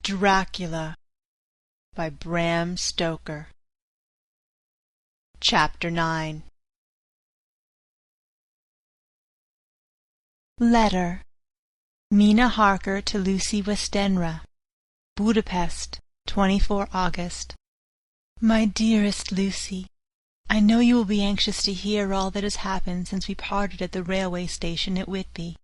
Dracula by Bram Stoker. Chapter 9. Letter. Mina Harker to Lucy Westenra. Budapest, 24 August. My dearest Lucy, I know you will be anxious to hear all that has happened since we parted at the railway station at Whitby.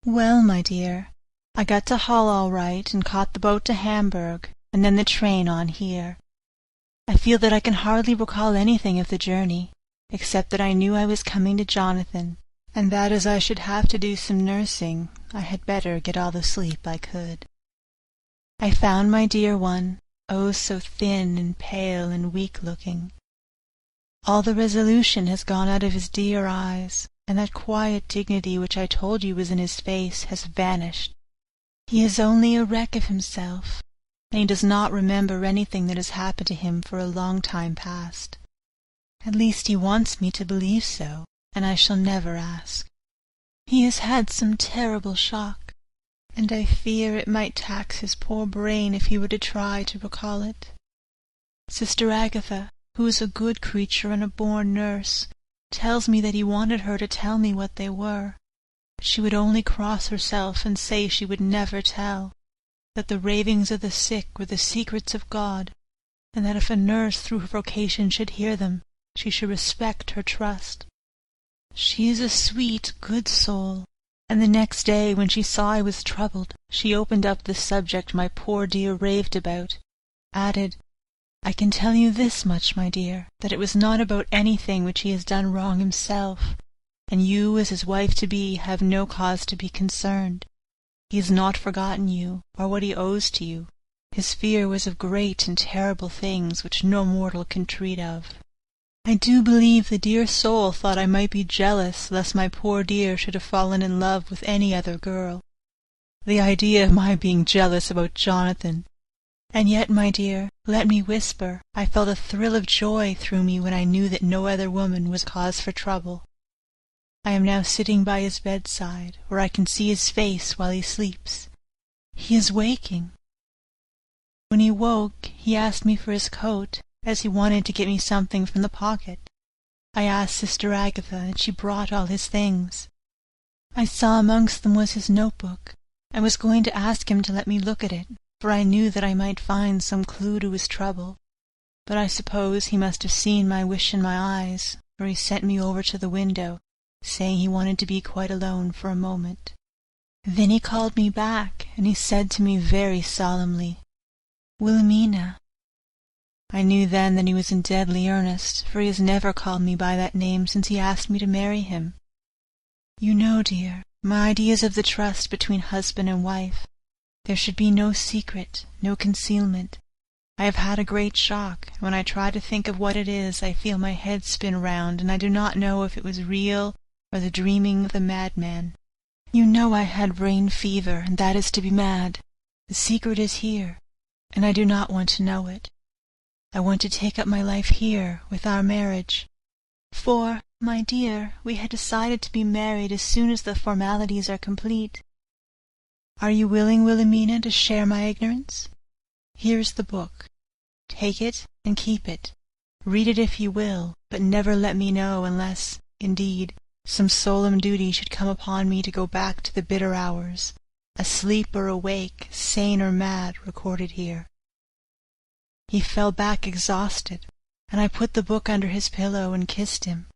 Well, my dear, I got to Hull all right and caught the boat to Hamburg, and then the train on here. I feel that I can hardly recall anything of the journey, except that I knew I was coming to Jonathan, and that as I should have to do some nursing, I had better get all the sleep I could. I found my dear one, oh, so thin and pale and weak-looking. All the resolution has gone out of his dear eyes, and that quiet dignity which I told you was in his face has vanished. He is only a wreck of himself, and he does not remember anything that has happened to him for a long time past. At least he wants me to believe so, and I shall never ask. He has had some terrible shock, and I fear it might tax his poor brain if he were to try to recall it. Sister Agatha, who is a good creature and a born nurse, tells me that he wanted her to tell me what they were, but she would only cross herself and say she would never tell, that the ravings of the sick were the secrets of God, and that if a nurse through her vocation should hear them, she should respect her trust. She is a sweet, good soul, and the next day, when she saw I was troubled, she opened up the subject my poor dear raved about, added, I can tell you this much, my dear, that it was not about anything which he has done wrong himself, and you, as his wife-to-be, have no cause to be concerned. He has not forgotten you, or what he owes to you. His fear was of great and terrible things which no mortal can treat of. I do believe the dear soul thought I might be jealous lest my poor dear should have fallen in love with any other girl. The idea of my being jealous about Jonathan! And yet, my dear, let me whisper, I felt a thrill of joy through me when I knew that no other woman was cause for trouble. I am now sitting by his bedside, where I can see his face while he sleeps. He is waking. When he woke, he asked me for his coat, as he wanted to get me something from the pocket. I asked Sister Agatha, and she brought all his things. I saw amongst them was his notebook. I was going to ask him to let me look at it, for I knew that I might find some clue to his trouble. But I suppose he must have seen my wish in my eyes, for he sent me over to the window, saying he wanted to be quite alone for a moment. Then he called me back, and he said to me very solemnly, Wilhelmina. I knew then that he was in deadly earnest, for he has never called me by that name since he asked me to marry him. You know, dear, my ideas of the trust between husband and wife. There should be no secret, no concealment. I have had a great shock, and when I try to think of what it is, I feel my head spin round, and I do not know if it was real or the dreaming of the madman. You know I had brain fever, and that is to be mad. The secret is here, and I do not want to know it. I want to take up my life here, with our marriage. For, my dear, we had decided to be married as soon as the formalities are complete. Are you willing, Wilhelmina, to share my ignorance? Here is the book. Take it and keep it. Read it if you will, but never let me know unless, indeed, some solemn duty should come upon me to go back to the bitter hours, asleep or awake, sane or mad, recorded here. He fell back exhausted, and I put the book under his pillow and kissed him.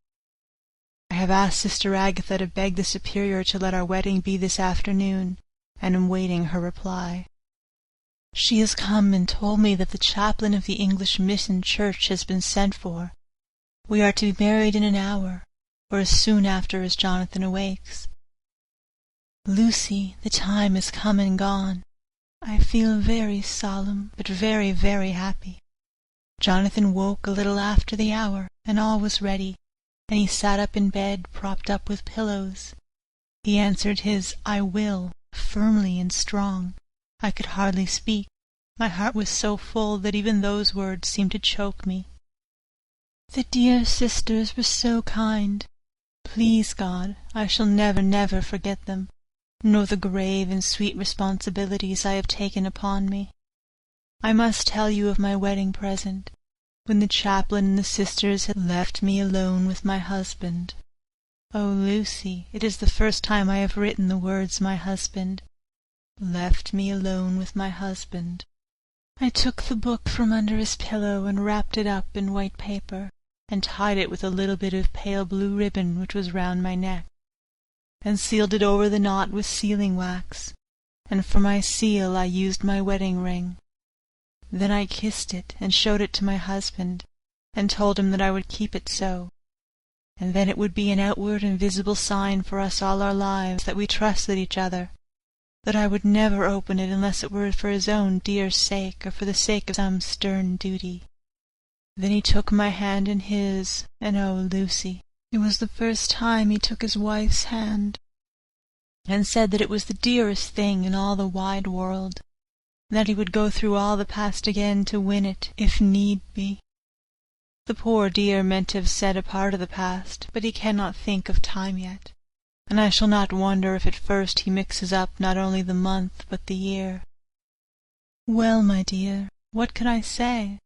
I have asked Sister Agatha to beg the Superior to let our wedding be this afternoon, and am waiting her reply. She has come and told me that the chaplain of the English Mission Church has been sent for. We are to be married in an hour, or as soon after as Jonathan awakes. Lucy, the time is come and gone. I feel very solemn, but very, very happy. Jonathan woke a little after the hour, and all was ready, and he sat up in bed, propped up with pillows. He answered his "I will" firmly and strong. I could hardly speak. My heart was so full that even those words seemed to choke me. The dear sisters were so kind. Please God, I shall never, never forget them, nor the grave and sweet responsibilities I have taken upon me. I must tell you of my wedding present, when the chaplain and the sisters had left me alone with my husband. Oh, Lucy, it is the first time I have written the words my husband. Left me alone with my husband. I took the book from under his pillow and wrapped it up in white paper, and tied it with a little bit of pale blue ribbon which was round my neck, and sealed it over the knot with sealing wax, and for my seal I used my wedding ring. Then I kissed it and showed it to my husband, and told him that I would keep it so, and then it would be an outward and visible sign for us all our lives that we trusted each other, that I would never open it unless it were for his own dear sake or for the sake of some stern duty. Then he took my hand in his, and oh, Lucy, it was the first time he took his wife's hand, and said that it was the dearest thing in all the wide world, and that he would go through all the past again to win it, if need be. The poor dear meant to have said a part of the past, but he cannot think of time yet, and I shall not wonder if at first he mixes up not only the month but the year. Well, my dear, what could I say?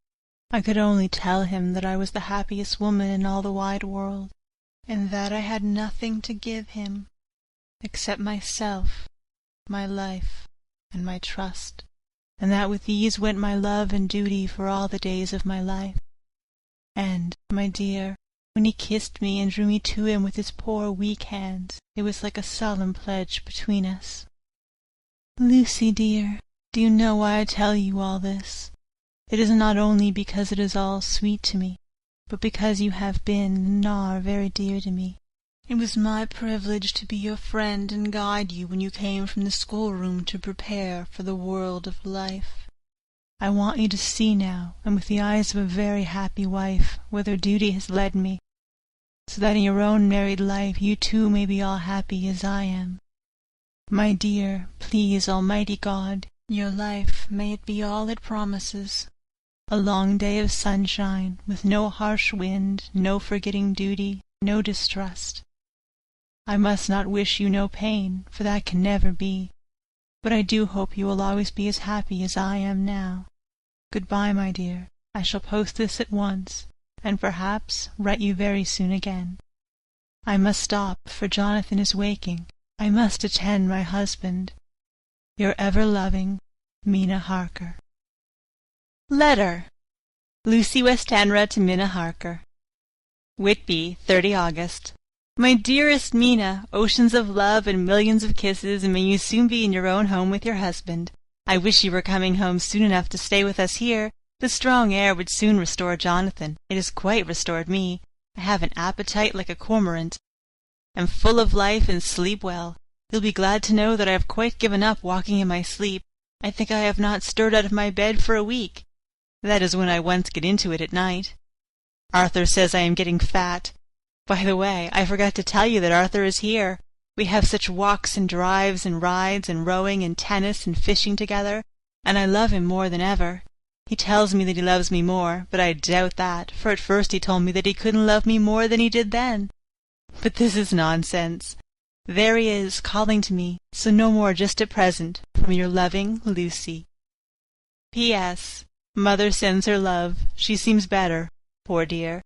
I could only tell him that I was the happiest woman in all the wide world, and that I had nothing to give him except myself, my life, and my trust, and that with these went my love and duty for all the days of my life. And, my dear, when he kissed me and drew me to him with his poor weak hands, it was like a solemn pledge between us. Lucy, dear, do you know why I tell you all this? It is not only because it is all sweet to me, but because you have been and are very dear to me. It was my privilege to be your friend and guide you when you came from the schoolroom to prepare for the world of life. I want you to see now, and with the eyes of a very happy wife, whither duty has led me, so that in your own married life you too may be all happy as I am. My dear, please Almighty God, your life may it be all it promises, a long day of sunshine, with no harsh wind, no forgetting duty, no distrust. I must not wish you no pain, for that can never be, but I do hope you will always be as happy as I am now. Good-bye, my dear. I shall post this at once, and perhaps write you very soon again. I must stop, for Jonathan is waking. I must attend my husband. Your ever-loving Mina Harker. Letter. Lucy Westenra to Mina Harker. Whitby, 30 August. My dearest Mina, oceans of love and millions of kisses, and may you soon be in your own home with your husband. I wish you were coming home soon enough to stay with us here. The strong air would soon restore Jonathan. It has quite restored me. I have an appetite like a cormorant, am full of life and sleep well. You'll be glad to know that I have quite given up walking in my sleep. I think I have not stirred out of my bed for a week. That is when I once get into it at night. Arthur says I am getting fat. By the way, I forgot to tell you that Arthur is here. We have such walks and drives and rides and rowing and tennis and fishing together, and I love him more than ever. He tells me that he loves me more, but I doubt that, for at first he told me that he couldn't love me more than he did then. But this is nonsense. There he is, calling to me, so no more just at present, from your loving Lucy. P.S. Mother sends her love. She seems better, poor dear.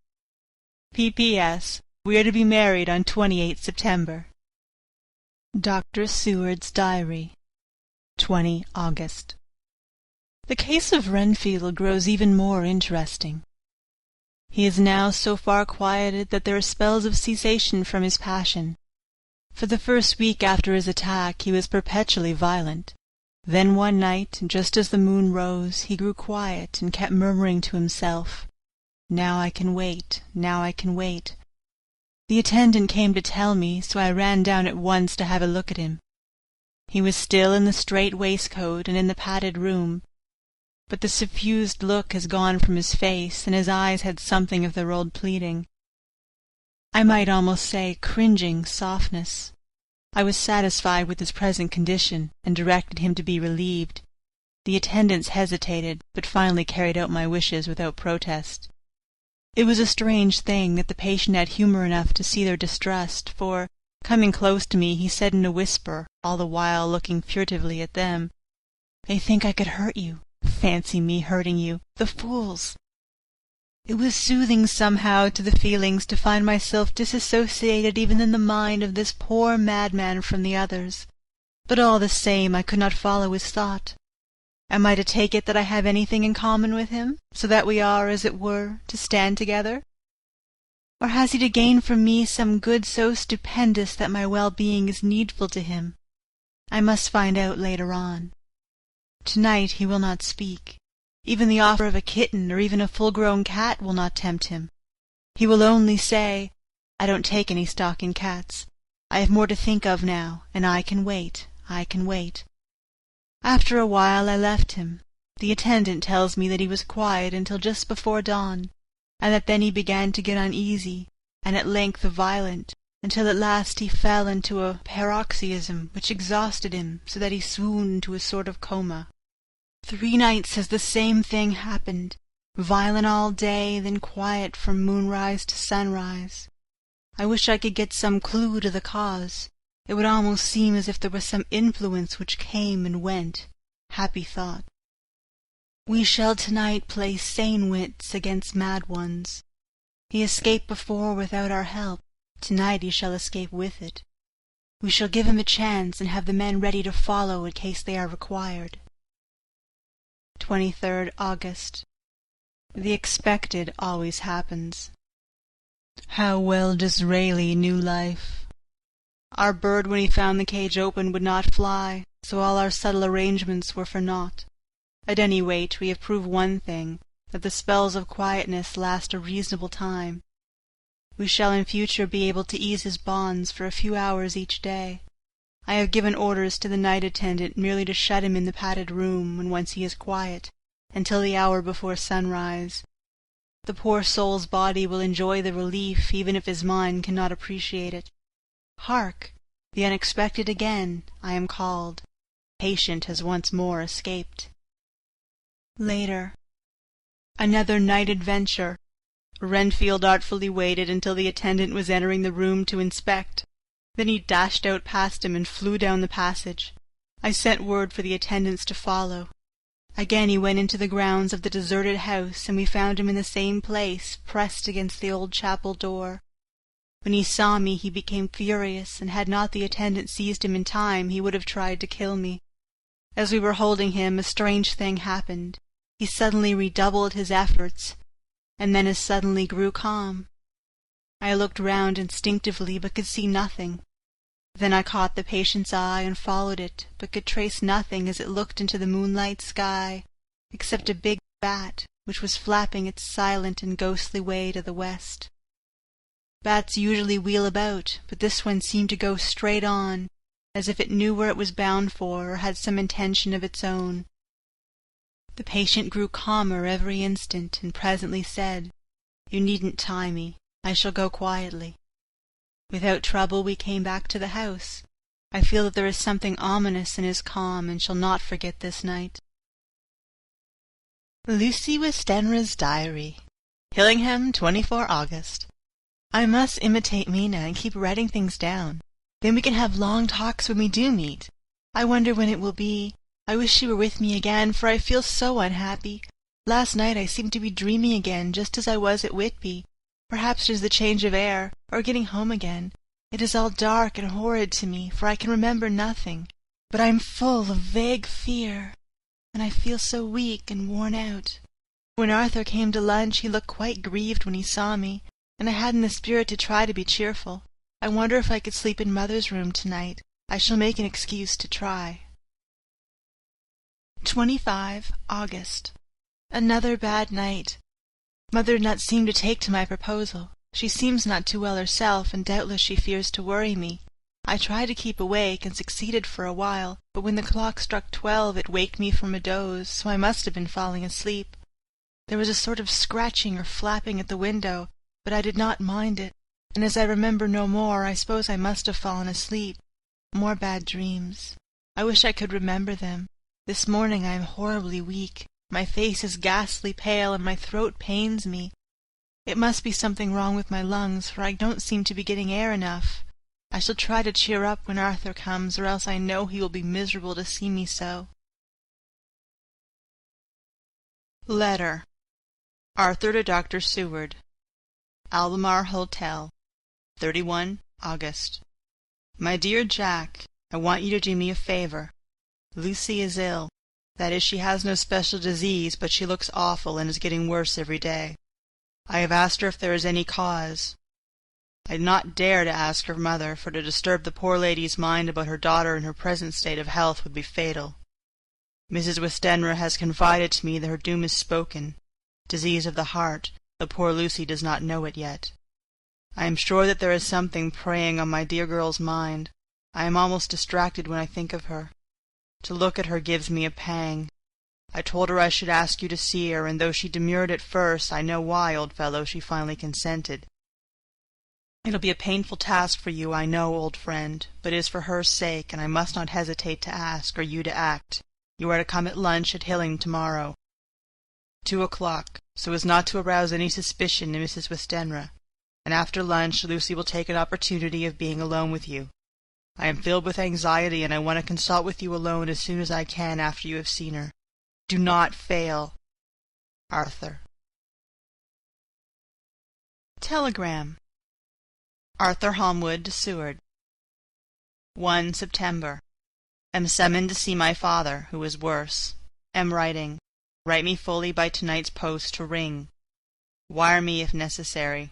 P.P.S. We are to be married on 28th September. Dr. Seward's Diary, 20 August. The case of Renfield grows even more interesting. He is now so far quieted that there are spells of cessation from his passion. For the first week after his attack he was perpetually violent. Then one night, just as the moon rose, he grew quiet and kept murmuring to himself, "Now I can wait, now I can wait." The attendant came to tell me, so I ran down at once to have a look at him. He was still in the strait waistcoat and in the padded room, but the suffused look has gone from his face, and his eyes had something of their old pleading, I might almost say cringing, softness. I was satisfied with his present condition, and directed him to be relieved. The attendants hesitated, but finally carried out my wishes without protest. It was a strange thing that the patient had humour enough to see their distrust, for, coming close to me, he said in a whisper, all the while looking furtively at them, "They think I could hurt you. Fancy me hurting you, the fools! It was soothing somehow to the feelings to find myself disassociated even in the mind of this poor madman from the others, but all the same I could not follow his thought. Am I to take it that I have anything in common with him, so that we are, as it were, to stand together? Or has he to gain from me some good so stupendous that my well-being is needful to him? I must find out later on. To-night he will not speak. Even the offer of a kitten or even a full-grown cat will not tempt him. He will only say, "I don't take any stock in cats. I have more to think of now, and I can wait, I can wait." After a while I left him. The attendant tells me that he was quiet until just before dawn, and that then he began to get uneasy, and at length violent, until at last he fell into a paroxysm which exhausted him so that he swooned into a sort of coma. 3 nights has the same thing happened, violent all day, then quiet from moonrise to sunrise. I wish I could get some clue to the cause. It would almost seem as if there was some influence which came and went. Happy thought. We shall tonight play sane wits against mad ones. He escaped before without our help. Tonight he shall escape with it. We shall give him a chance and have the men ready to follow in case they are required. 23rd August. The expected always happens. How well Disraeli knew life! Our bird, when he found the cage open, would not fly, so all our subtle arrangements were for naught. At any rate, we have proved one thing, that the spells of quietness last a reasonable time. We shall in future be able to ease his bonds for a few hours each day. I have given orders to the night attendant merely to shut him in the padded room when once he is quiet, until the hour before sunrise. The poor soul's body will enjoy the relief even if his mind cannot appreciate it. Hark! The unexpected again! I am called. Patient has once more escaped. Later. Another night adventure. Renfield artfully waited until the attendant was entering the room to inspect. Then he dashed out past him and flew down the passage. I sent word for the attendants to follow. Again he went into the grounds of the deserted house, and we found him in the same place, pressed against the old chapel door. When he saw me he became furious, and had not the attendant seized him in time he would have tried to kill me. As we were holding him, a strange thing happened. He suddenly redoubled his efforts, and then as suddenly grew calm. I looked round instinctively, but could see nothing. Then I caught the patient's eye and followed it, but could trace nothing as it looked into the moonlight sky, except a big bat, which was flapping its silent and ghostly way to the west. Bats usually wheel about, but this one seemed to go straight on, as if it knew where it was bound for, or had some intention of its own. The patient grew calmer every instant, and presently said, "You needn't tie me. I shall go quietly." Without trouble we came back to the house. I feel that there is something ominous in his calm, and shall not forget this night. Lucy Westenra's Diary. Hillingham, 24 August. I must imitate Mina and keep writing things down. Then we can have long talks when we do meet. I wonder when it will be. I wish she were with me again, for I feel so unhappy. Last night I seemed to be dreaming again, just as I was at Whitby. Perhaps it is the change of air, or getting home again. It is all dark and horrid to me, for I can remember nothing. But I am full of vague fear, and I feel so weak and worn out. When Arthur came to lunch he looked quite grieved when he saw me, and I hadn't the spirit to try to be cheerful. I wonder if I could sleep in Mother's room tonight. I shall make an excuse to try. 25 August. Another bad night. Mother did not seem to take to my proposal. She seems not too well herself, and doubtless she fears to worry me. I tried to keep awake, and succeeded for a while, but when the clock struck 12 it waked me from a doze, so I must have been falling asleep. There was a sort of scratching or flapping at the window, but I did not mind it, and as I remember no more, I suppose I must have fallen asleep. More bad dreams. I wish I could remember them. This morning I am horribly weak. My face is ghastly pale, and my throat pains me. It must be something wrong with my lungs, for I don't seem to be getting air enough. I shall try to cheer up when Arthur comes, or else I know he will be miserable to see me so. Letter. Arthur to Dr. Seward. Albemarle Hotel, 31 August. My dear Jack, I want you to do me a favor. Lucy is ill. That is, she has no special disease, but she looks awful and is getting worse every day. I have asked her if there is any cause. I did not dare to ask her mother, for to disturb the poor lady's mind about her daughter in her present state of health would be fatal. Mrs. Westenra has confided to me that her doom is spoken. Disease of the heart, though poor Lucy does not know it yet. I am sure that there is something preying on my dear girl's mind. I am almost distracted when I think of her. To look at her gives me a pang. I told her I should ask you to see her, and though she demurred at first, I know why, old fellow, she finally consented. It'll be a painful task for you, I know, old friend, but it is for her sake, and I must not hesitate to ask, or you to act. You are to come at lunch at Hilling tomorrow. 2 o'clock, so as not to arouse any suspicion in Mrs. Westenra, and after lunch Lucy will take an opportunity of being alone with you. I am filled with anxiety, and I want to consult with you alone as soon as I can after you have seen her. Do not fail. Arthur. Telegram. Arthur Holmwood to Seward. 1 September. Am summoned to see my father, who is worse. Am writing. Write me fully by tonight's post to ring. Wire me if necessary.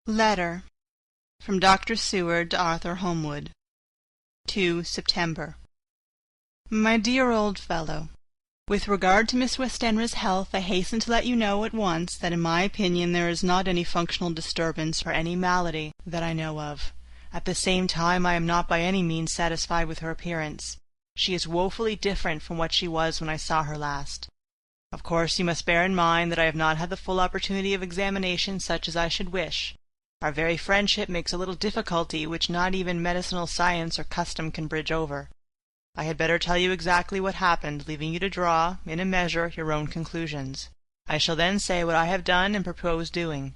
Letter. From Dr. Seward to Arthur Holmwood. 2 September. My dear old fellow, with regard to Miss Westenra's health, I hasten to let you know at once that in my opinion there is not any functional disturbance or any malady that I know of. At the same time I am not by any means satisfied with her appearance. She is woefully different from what she was when I saw her last. Of course you must bear in mind that I have not had the full opportunity of examination such as I should wish. Our very friendship makes a little difficulty which not even medicinal science or custom can bridge over. I had better tell you exactly what happened, leaving you to draw, in a measure, your own conclusions. I shall then say what I have done and propose doing.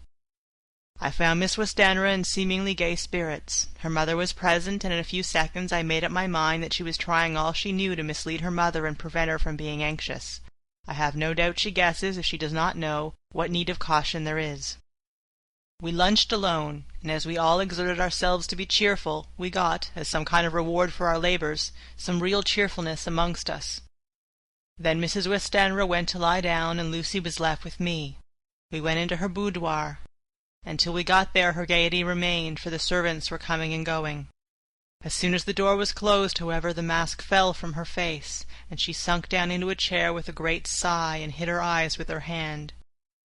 I found Miss Westenra in seemingly gay spirits. Her mother was present, and in a few seconds I made up my mind that she was trying all she knew to mislead her mother and prevent her from being anxious. I have no doubt she guesses, if she does not know, what need of caution there is. We lunched alone, and as we all exerted ourselves to be cheerful, we got, as some kind of reward for our labours, some real cheerfulness amongst us. Then Mrs. Westenra went to lie down, and Lucy was left with me. We went into her boudoir. Until we got there her gaiety remained, for the servants were coming and going. As soon as the door was closed, however, the mask fell from her face, and she sunk down into a chair with a great sigh, and hid her eyes with her hand.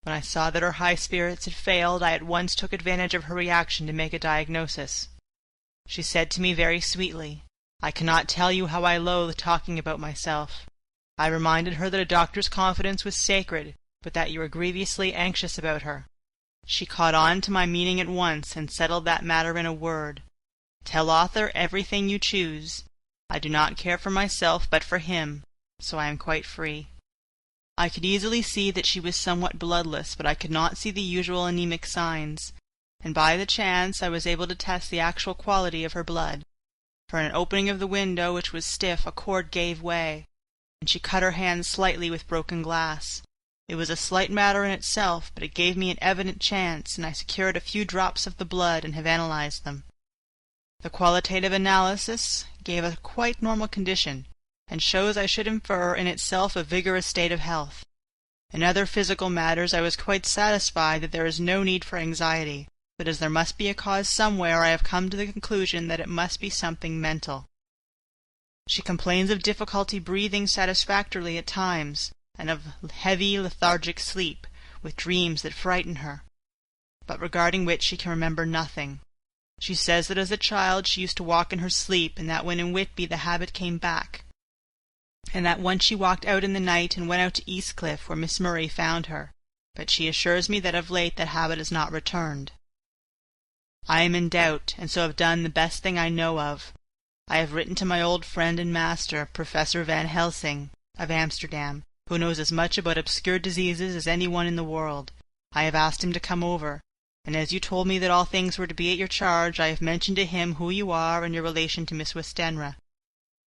When I saw that her high spirits had failed, I at once took advantage of her reaction to make a diagnosis. She said to me very sweetly, "I cannot tell you how I loathe talking about myself." I reminded her that a doctor's confidence was sacred, but that you were grievously anxious about her. She caught on to my meaning at once, and settled that matter in a word. "Tell Arthur everything you choose. I do not care for myself, but for him, so I am quite free." I could easily see that she was somewhat bloodless, but I could not see the usual anemic signs, and by the chance I was able to test the actual quality of her blood. For in an opening of the window, which was stiff, a cord gave way, and she cut her hand slightly with broken glass. It was a slight matter in itself, but it gave me an evident chance, and I secured a few drops of the blood and have analyzed them. The qualitative analysis gave a quite normal condition, and shows, I should infer, in itself a vigorous state of health. In other physical matters I was quite satisfied that there is no need for anxiety, but as there must be a cause somewhere, I have come to the conclusion that it must be something mental. She complains of difficulty breathing satisfactorily at times, and of heavy lethargic sleep, with dreams that frighten her, but regarding which she can remember nothing. She says that as a child she used to walk in her sleep, and that when in Whitby the habit came back, and that once she walked out in the night and went out to Eastcliff, where Miss Murray found her, but she assures me that of late that habit has not returned. I am in doubt, and so have done the best thing I know of. I have written to my old friend and master, Professor Van Helsing, of Amsterdam, who knows as much about obscure diseases as any one in the world. I have asked him to come over, and as you told me that all things were to be at your charge, I have mentioned to him who you are and your relation to Miss Westenra.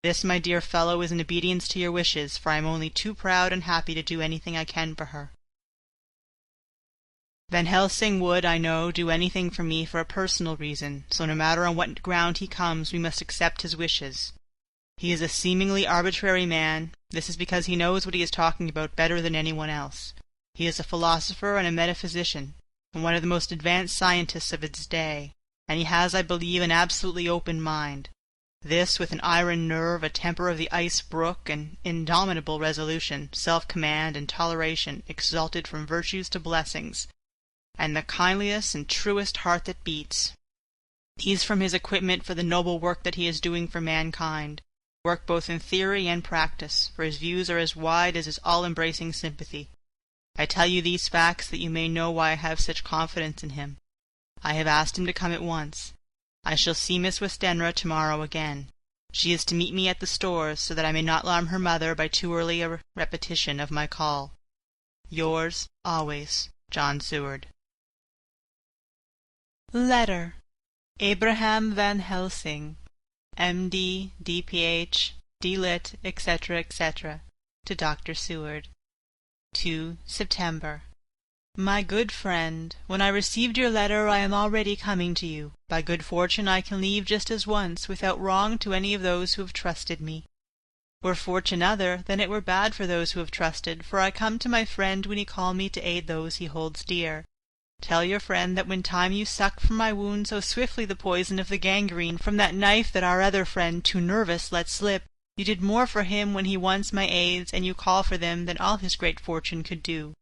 This, my dear fellow, is in obedience to your wishes, for I am only too proud and happy to do anything I can for her. Van Helsing would, I know, do anything for me for a personal reason, so no matter on what ground he comes, we must accept his wishes. He is a seemingly arbitrary man. This is because he knows what he is talking about better than anyone else. He is a philosopher and a metaphysician, and one of the most advanced scientists of his day, and he has, I believe, an absolutely open mind. This, with an iron nerve, a temper of the ice brook, an indomitable resolution, self-command, and toleration, exalted from virtues to blessings, and the kindliest and truest heart that beats. These from his equipment for the noble work that he is doing for mankind, work both in theory and practice, for his views are as wide as his all-embracing sympathy. I tell you these facts that you may know why I have such confidence in him. I have asked him to come at once. I shall see Miss Westenra tomorrow again. She is to meet me at the stores, so that I may not alarm her mother by too early a repetition of my call. Yours, always, John Seward. Letter. Abraham Van Helsing, M.D., D.Ph., D.Lit., etc., etc., to Dr. Seward. 2 September. My good friend, when I received your letter I am already coming to you. By good fortune I can leave just as once, without wrong to any of those who have trusted me. Were fortune other, then it were bad for those who have trusted, for I come to my friend when he call me to aid those he holds dear. Tell your friend that when time you sucked from my wound so swiftly the poison of the gangrene from that knife that our other friend, too nervous, let slip, you did more for him when he wants my aids, and you call for them, than all his great fortune could do.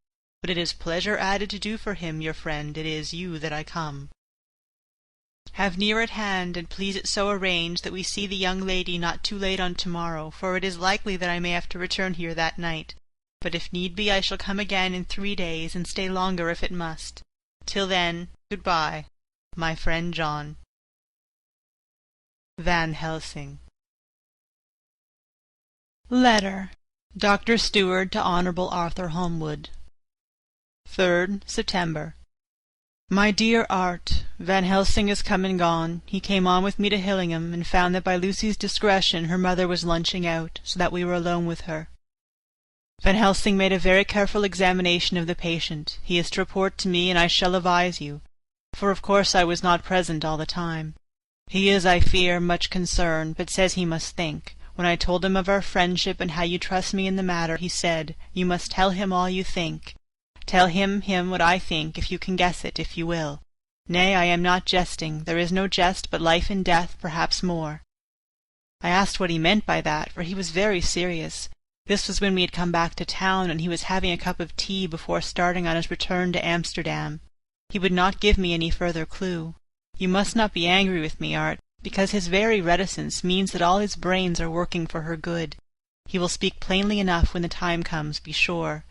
But it is pleasure added to do for him, your friend, it is you that I come. Have near at hand, and please it so arrange that we see the young lady not too late on tomorrow, for it is likely that I may have to return here that night. But if need be I shall come again in 3 days, and stay longer if it must. Till then, good-bye, my friend John. Van Helsing. Letter. Dr. Stewart to Honourable Arthur Holmwood. 3rd September. My dear Art, Van Helsing is come and gone. He came on with me to Hillingham, and found that by Lucy's discretion her mother was lunching out, so that we were alone with her. Van Helsing made a very careful examination of the patient. He is to report to me, and I shall advise you, for of course I was not present all the time. He is, I fear, much concerned, but says he must think. When I told him of our friendship and how you trust me in the matter, he said, "You must tell him all you think. Tell him what I think, if you can guess it, if you will. Nay, I am not jesting. There is no jest but life and death, perhaps more." I asked what he meant by that, for he was very serious. This was when we had come back to town, and he was having a cup of tea before starting on his return to Amsterdam. He would not give me any further clue. You must not be angry with me, Art, because his very reticence means that all his brains are working for her good. He will speak plainly enough when the time comes, be sure.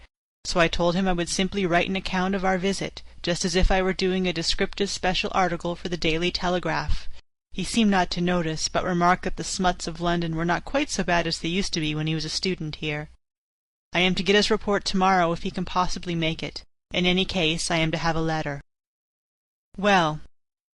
So I told him I would simply write an account of our visit, just as if I were doing a descriptive special article for the Daily Telegraph. He seemed not to notice, but remarked that the smuts of London were not quite so bad as they used to be when he was a student here. I am to get his report tomorrow if he can possibly make it. In any case, I am to have a letter. Well,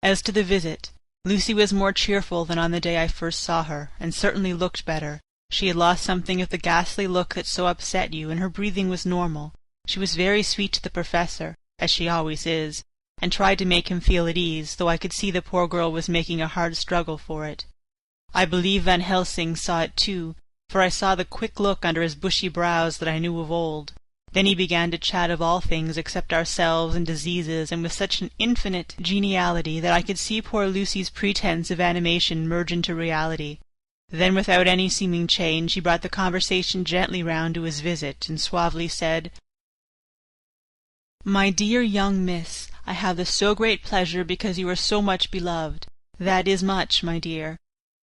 as to the visit, Lucy was more cheerful than on the day I first saw her, and certainly looked better. She had lost something of the ghastly look that so upset you, and her breathing was normal. She was very sweet to the professor, as she always is, and tried to make him feel at ease, though I could see the poor girl was making a hard struggle for it. I believe Van Helsing saw it too, for I saw the quick look under his bushy brows that I knew of old. Then he began to chat of all things except ourselves and diseases, and with such an infinite geniality that I could see poor Lucy's pretence of animation merge into reality. Then, without any seeming change, he brought the conversation gently round to his visit, and suavely said, "My dear young miss, I have the so great pleasure because you are so much beloved. That is much, my dear.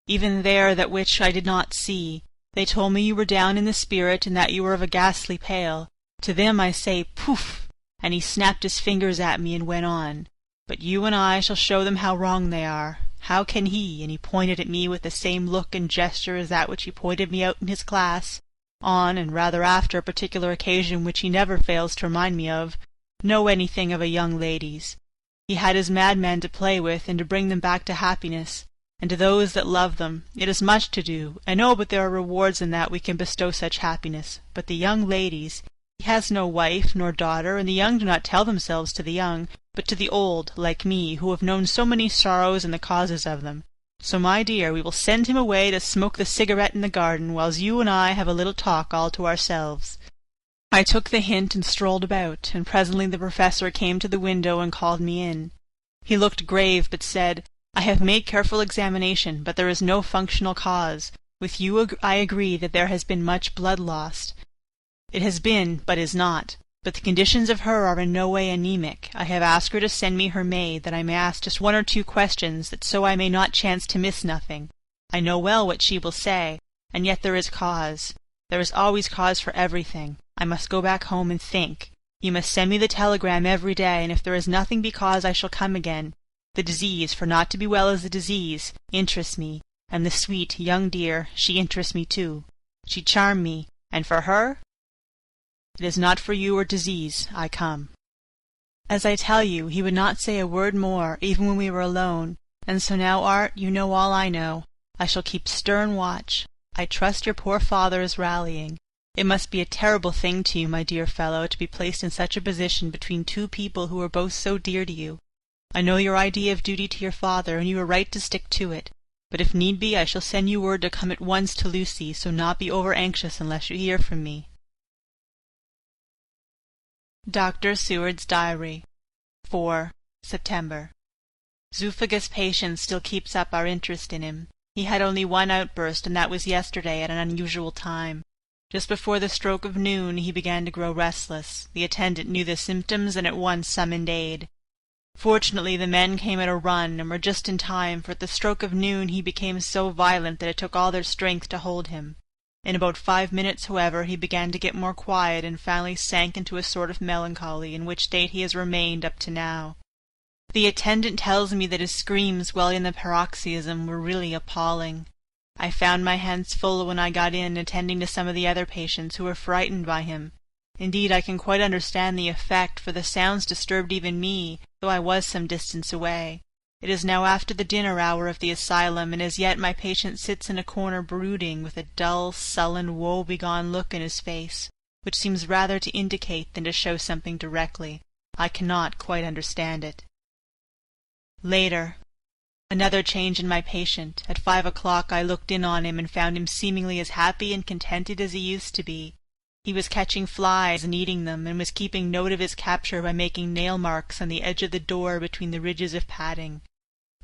Even there that which I did not see. They told me you were down in the spirit, and that you were of a ghastly pale. To them I say, poof!" And he snapped his fingers at me and went on. "But you and I shall show them how wrong they are. How can he," and he pointed at me with the same look and gesture as that which he pointed me out in his class, on and rather after a particular occasion which he never fails to remind me of, know anything of a young lady's. He had his madmen to play with, and to bring them back to happiness. and to those that love them. It is much to do, I know, but there are rewards in that we can bestow such happiness. But the young ladies, he has no wife nor daughter, and the young do not tell themselves to the young, but to the old, like me, who have known so many sorrows and the causes of them. So, my dear, we will send him away to smoke the cigarette in the garden, whiles you and I have a little talk all to ourselves." I took the hint and strolled about, and presently the professor came to the window and called me in. He looked grave, but said, "I have made careful examination, but there is no functional cause. With you I agree that there has been much blood lost. It has been, but is not. But the conditions of her are in no way anemic. I have asked her to send me her maid, that I may ask just 1 or 2 questions, that so I may not chance to miss nothing. I know well what she will say, and yet there is cause. There is always cause for everything. I must go back home and think. You must send me the telegram every day, and if there is nothing because I shall come again. The disease, for not to be well is a disease, interests me, and the sweet, young dear, she interests me too. She charmed me, and for her? It is not for you or disease I come." As I tell you, he would not say a word more, even when we were alone, and so now, Art, you know all I know. I shall keep stern watch. I trust your poor father is rallying. It must be a terrible thing to you, my dear fellow, to be placed in such a position between 2 people who are both so dear to you. I know your idea of duty to your father, and you are right to stick to it. But if need be, I shall send you word to come at once to Lucy, so not be over-anxious unless you hear from me. Dr. Seward's Diary, 4 September. Zoophagous patience still keeps up our interest in him. He had only 1 outburst, and that was yesterday at an unusual time. Just before the stroke of noon he began to grow restless. The attendant knew the symptoms and at once summoned aid. Fortunately the men came at a run, and were just in time, for at the stroke of noon he became so violent that it took all their strength to hold him. In about 5 minutes, however, he began to get more quiet, and finally sank into a sort of melancholy, in which state he has remained up to now. The attendant tells me that his screams while in the paroxysm were really appalling. I found my hands full when I got in, attending to some of the other patients who were frightened by him. Indeed, I can quite understand the effect, for the sounds disturbed even me, though I was some distance away. It is now after the dinner hour of the asylum, and as yet my patient sits in a corner brooding, with a dull, sullen, woe-begone look in his face, which seems rather to indicate than to show something directly. I cannot quite understand it. Later. Another change in my patient. At 5 o'clock I looked in on him and found him seemingly as happy and contented as he used to be. He was catching flies and eating them, and was keeping note of his capture by making nail marks on the edge of the door between the ridges of padding.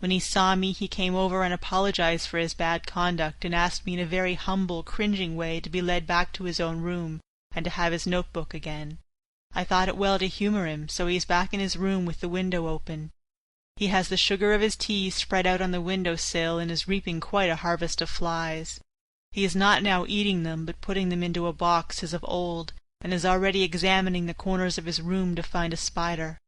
When he saw me he came over and apologized for his bad conduct, and asked me in a very humble, cringing way to be led back to his own room, and to have his notebook again. I thought it well to humour him, so he is back in his room with the window open. He has the sugar of his tea spread out on the window-sill, and is reaping quite a harvest of flies. He is not now eating them, but putting them into a box as of old, and is already examining the corners of his room to find a spider.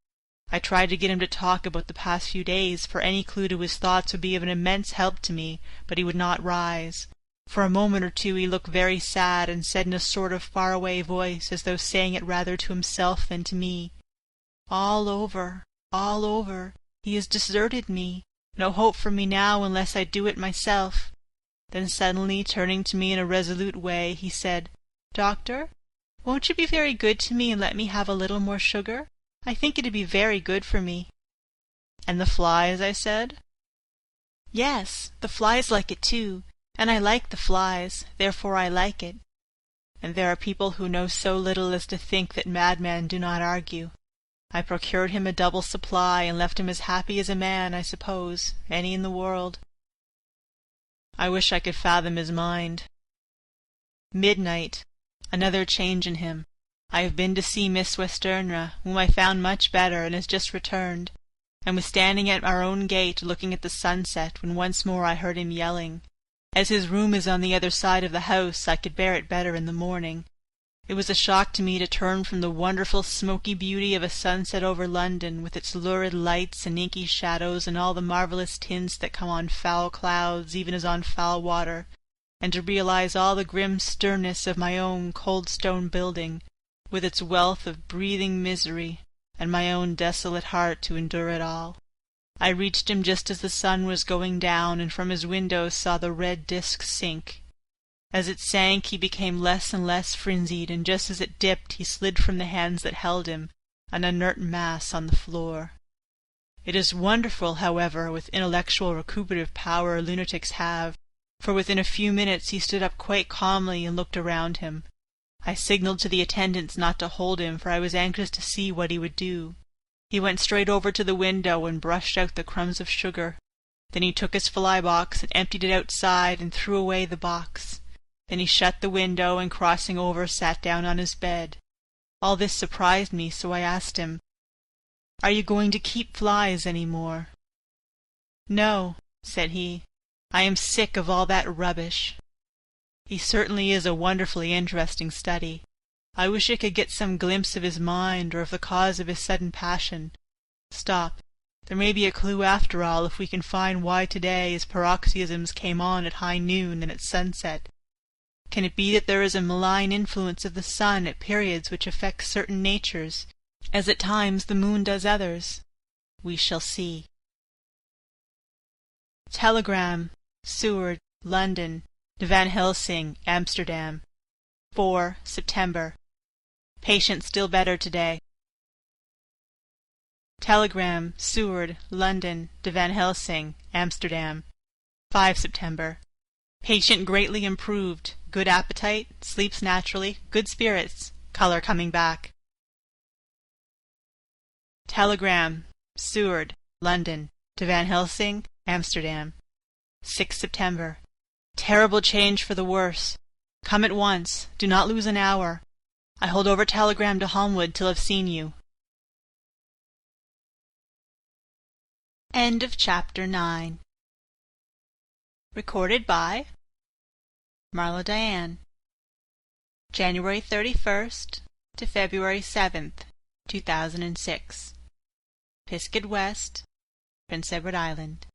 I tried to get him to talk about the past few days, for any clue to his thoughts would be of an immense help to me, but he would not rise. For a moment or two he looked very sad, and said in a sort of far-away voice, as though saying it rather to himself than to me, "All over, all over. He has deserted me. No hope for me now unless I do it myself." Then suddenly, turning to me in a resolute way, he said, "Doctor, won't you be very good to me and let me have a little more sugar? I think it'd be very good for me." "And the flies?" I said. "Yes, the flies like it too, and I like the flies, therefore I like it." And there are people who know so little as to think that madmen do not argue. I procured him a double supply, and left him as happy as a man, I suppose, any in the world. I wish I could fathom his mind. Midnight. Another change in him. I have been to see Miss Westenra, whom I found much better, and has just returned, and was standing at our own gate looking at the sunset, when once more I heard him yelling. As his room is on the other side of the house, I could bear it better in the morning. It was a shock to me to turn from the wonderful smoky beauty of a sunset over London, with its lurid lights and inky shadows and all the marvellous tints that come on foul clouds even as on foul water, and to realize all the grim sternness of my own cold stone building, with its wealth of breathing misery, and my own desolate heart to endure it all. I reached him just as the sun was going down, and from his window saw the red disk sink. As it sank he became less and less frenzied, and just as it dipped he slid from the hands that held him, an inert mass on the floor. It is wonderful, however, with intellectual recuperative power lunatics have, for within a few minutes he stood up quite calmly and looked around him. I signalled to the attendants not to hold him, for I was anxious to see what he would do. He went straight over to the window and brushed out the crumbs of sugar. Then he took his fly-box and emptied it outside and threw away the box. Then he shut the window and, crossing over, sat down on his bed. All this surprised me, so I asked him, "Are you going to keep flies any more?" "No," said he. "I am sick of all that rubbish." He certainly is a wonderfully interesting study. I wish I could get some glimpse of his mind, or of the cause of his sudden passion. Stop. There may be a clue after all, if we can find why today his paroxysms came on at high noon and at sunset. Can it be that there is a malign influence of the sun at periods which affects certain natures, as at times the moon does others? We shall see. Telegram, Seward, London, to Van Helsing, Amsterdam. 4 September. Patient still better today. Telegram, Seward, London, to Van Helsing, Amsterdam. 5 September. Patient greatly improved. Good appetite, sleeps naturally, good spirits, color coming back. Telegram, Seward, London, to Van Helsing, Amsterdam. 6 September. Terrible change for the worse. Come at once. Do not lose an hour. I hold over telegram to Holmwood till I've seen you. End of Chapter 9. Recorded by Marla Diane. January 31st to February 7th, 2006. Pisgah West, Prince Edward Island.